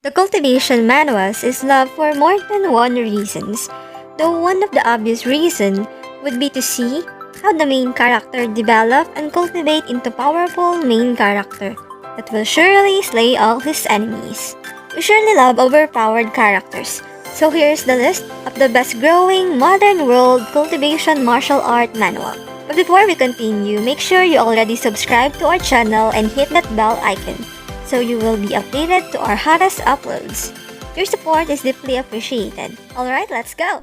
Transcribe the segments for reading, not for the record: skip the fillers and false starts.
The Cultivation Manhwas is loved for more than one reasons, though one of the obvious reasons would be to see how the main character develop and cultivate into powerful main character that will surely slay all his enemies. We surely love overpowered characters, so here's the list of the best growing modern world cultivation martial art manhwa. But before we continue, make sure you already subscribe to our channel and hit that bell icon so you will be updated to our hottest uploads. Your support is deeply appreciated. Alright, let's go!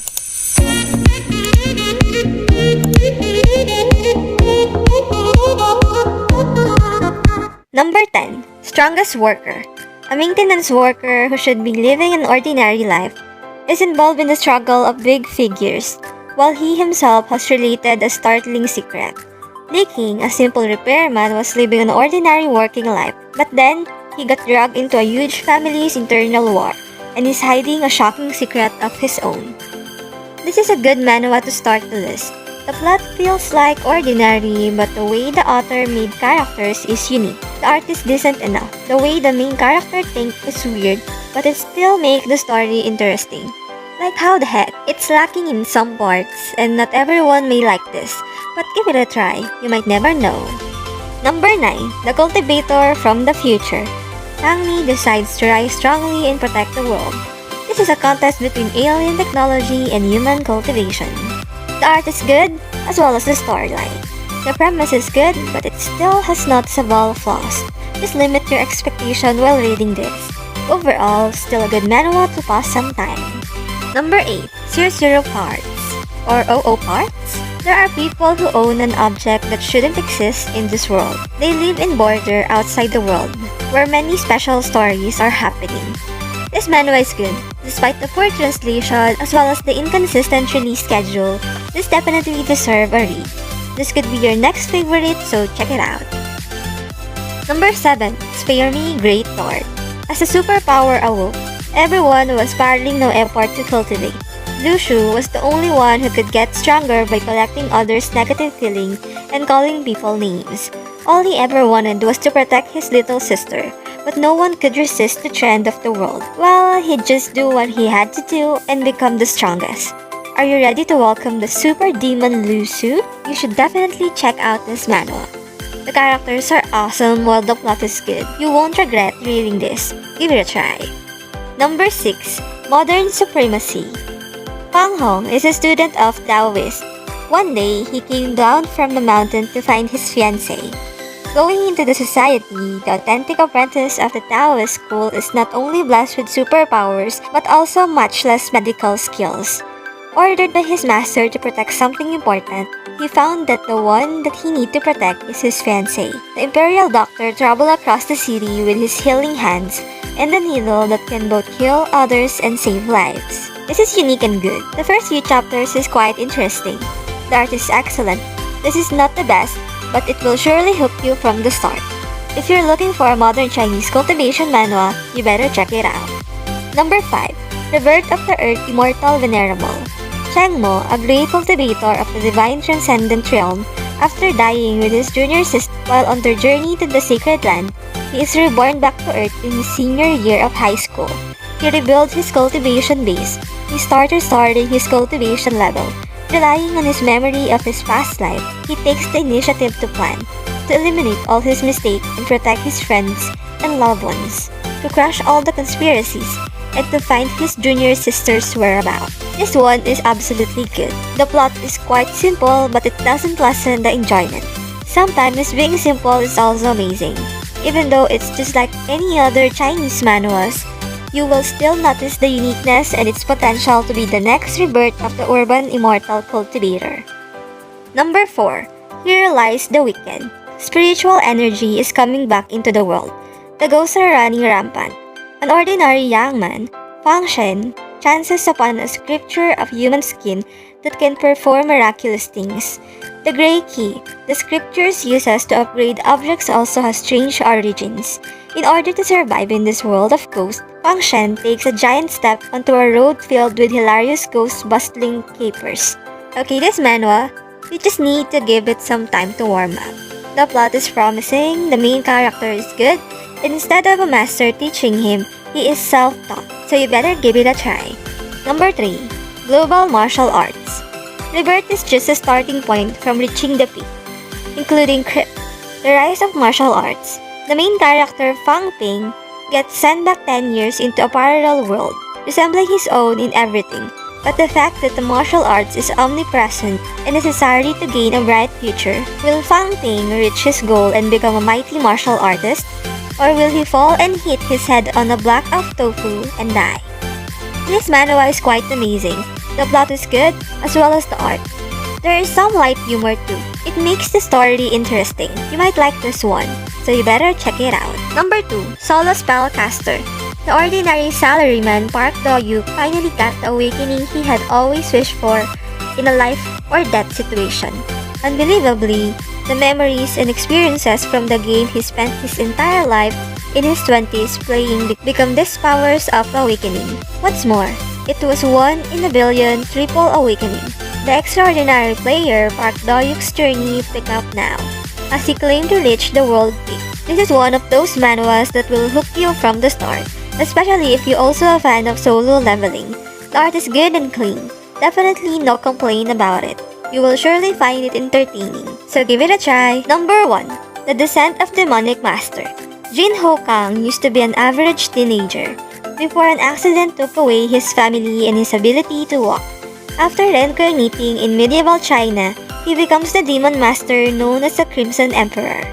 Number 10. Strongest Worker. A maintenance worker who should be living an ordinary life is involved in the struggle of big figures, while he himself has related a startling secret. Thinking a simple repairman was living an ordinary working life, but then he got dragged into a huge family's internal war and is hiding a shocking secret of his own. This is a good manhwa to start the list. The plot feels like ordinary, but the way the author made characters is unique. The art is decent enough. The way the main character thinks is weird, but it still makes the story interesting. Like how the heck, it's lacking in some parts, and not everyone may like this, but give it a try, you might never know. Number 9. The Cultivator from the Future. Tangmi decides to rise strongly and protect the world. This is a contest between alien technology and human cultivation. The art is good, as well as the storyline. The premise is good, but it still has noticeable flaws. Just limit your expectation while reading this. Overall, still a good manhwa to pass some time. Number 8. 00 Parts or OO Parts. There are people who own an object that shouldn't exist in this world. They live in border outside the world, where many special stories are happening. This manhwa is good. Despite the poor translation as well as the inconsistent release schedule, this definitely deserves a read. This could be your next favorite, so check it out. Number 7. Spare Me Great Lord. As a superpower awoke, everyone was sparing no effort to cultivate. Lushu was the only one who could get stronger by collecting others' negative feelings and calling people names. All he ever wanted was to protect his little sister, but no one could resist the trend of the world. Well, he'd just do what he had to do and become the strongest. Are you ready to welcome the super demon Lushu? You should definitely check out this manhwa. The characters are awesome while the plot is good. You won't regret reading this. Give it a try. Number 6. Modern Supremacy. Fang Hong is a student of Taoist. One day, he came down from the mountain to find his fiancée. Going into the society, the authentic apprentice of the Taoist school is not only blessed with superpowers, but also much less medical skills. Ordered by his master to protect something important, he found that the one that he needs to protect is his fiancée. The imperial doctor traveled across the city with his healing hands and a needle that can both heal others and save lives. This is unique and good. The first few chapters is quite interesting. The art is excellent. This is not the best, but it will surely hook you from the start. If you're looking for a modern Chinese cultivation manhwa, you better check it out. Number 5. Rebirth of the Earth Immortal Venerable. Changmo, a great cultivator of the divine transcendent realm, after dying with his junior sister while on their journey to the sacred land, he is reborn back to Earth in his senior year of high school. He rebuilds his cultivation base. He started his cultivation level. Relying on his memory of his past life, he takes the initiative to plan, to eliminate all his mistakes and protect his friends and loved ones, to crush all the conspiracies, and to find his junior sister's whereabouts. This one is absolutely good. The plot is quite simple, but it doesn't lessen the enjoyment. Sometimes being simple is also amazing. Even though it's just like any other Chinese manhwas, you will still notice the uniqueness and its potential to be the next rebirth of the urban immortal cultivator. Number 4. Here Lies the Wicked. Spiritual energy is coming back into the world. The ghosts are running rampant. An ordinary young man, Fang Shen, chances upon a scripture of human skin that can perform miraculous things. The Grey Key, the scriptures uses to upgrade objects, also has strange origins. In order to survive in this world of ghosts, Fang Shen takes a giant step onto a road filled with hilarious ghost-bustling capers. Okay, this manhwa, you just need to give it some time to warm up. The plot is promising, the main character is good, and instead of a master teaching him, He is self-taught, so you better give it a try. Number 3. Global Martial Arts. Rebirth is just a starting point from reaching the peak, including Crypt, the rise of martial arts. The main character, Fang Ping, gets sent back 10 years into a parallel world, resembling his own in everything. But the fact that the martial arts is omnipresent and necessary to gain a bright future, will Fang Ping reach his goal and become a mighty martial artist? Or will he fall and hit his head on a block of tofu and die? This manhwa is quite amazing. The plot is good, as well as the art. There is some light humor too. It makes the story interesting. You might like this one, so you better check it out. Number 2. Solo Spellcaster. The ordinary salaryman Park Do-yuk finally got the awakening he had always wished for in a life or death situation. Unbelievably, the memories and experiences from the game he spent his entire life in his 20s playing become these powers of awakening. What's more, it was 1 in a billion triple awakening. The extraordinary player Park Do-yuk's journey pick up now, as he claimed to reach the world peak. This is one of those manhwas that will hook you from the start, especially if you're also a fan of solo leveling. The art is good and clean. Definitely no complaint about it. You will surely find it entertaining, so give it a try. Number 1. The Descent of Demonic Master. Jin Ho Kang used to be an average teenager before an accident took away his family and his ability to walk. After reincarnating in medieval China, he becomes the demon master known as the Crimson Emperor.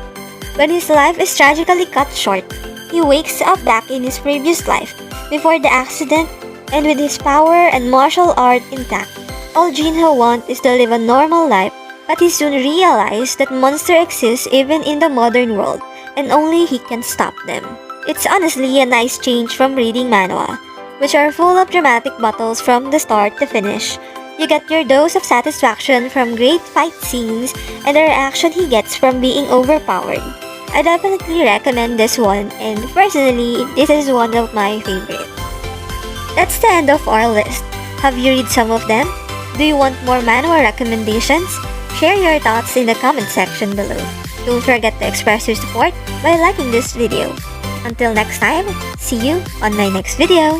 When his life is tragically cut short, he wakes up back in his previous life before the accident, and with his power and martial art intact, all Jinho wants is to live a normal life, but he soon realizes that monsters exist even in the modern world, and only he can stop them. It's honestly a nice change from reading manhwa, which are full of dramatic battles from the start to finish. You get your dose of satisfaction from great fight scenes and the reaction he gets from being overpowered. I definitely recommend this one, and personally, this is one of my favorites. That's the end of our list. Have you read some of them? Do you want more manhwa recommendations? Share your thoughts in the comment section below. Don't forget to express your support by liking this video. Until next time, see you on my next video.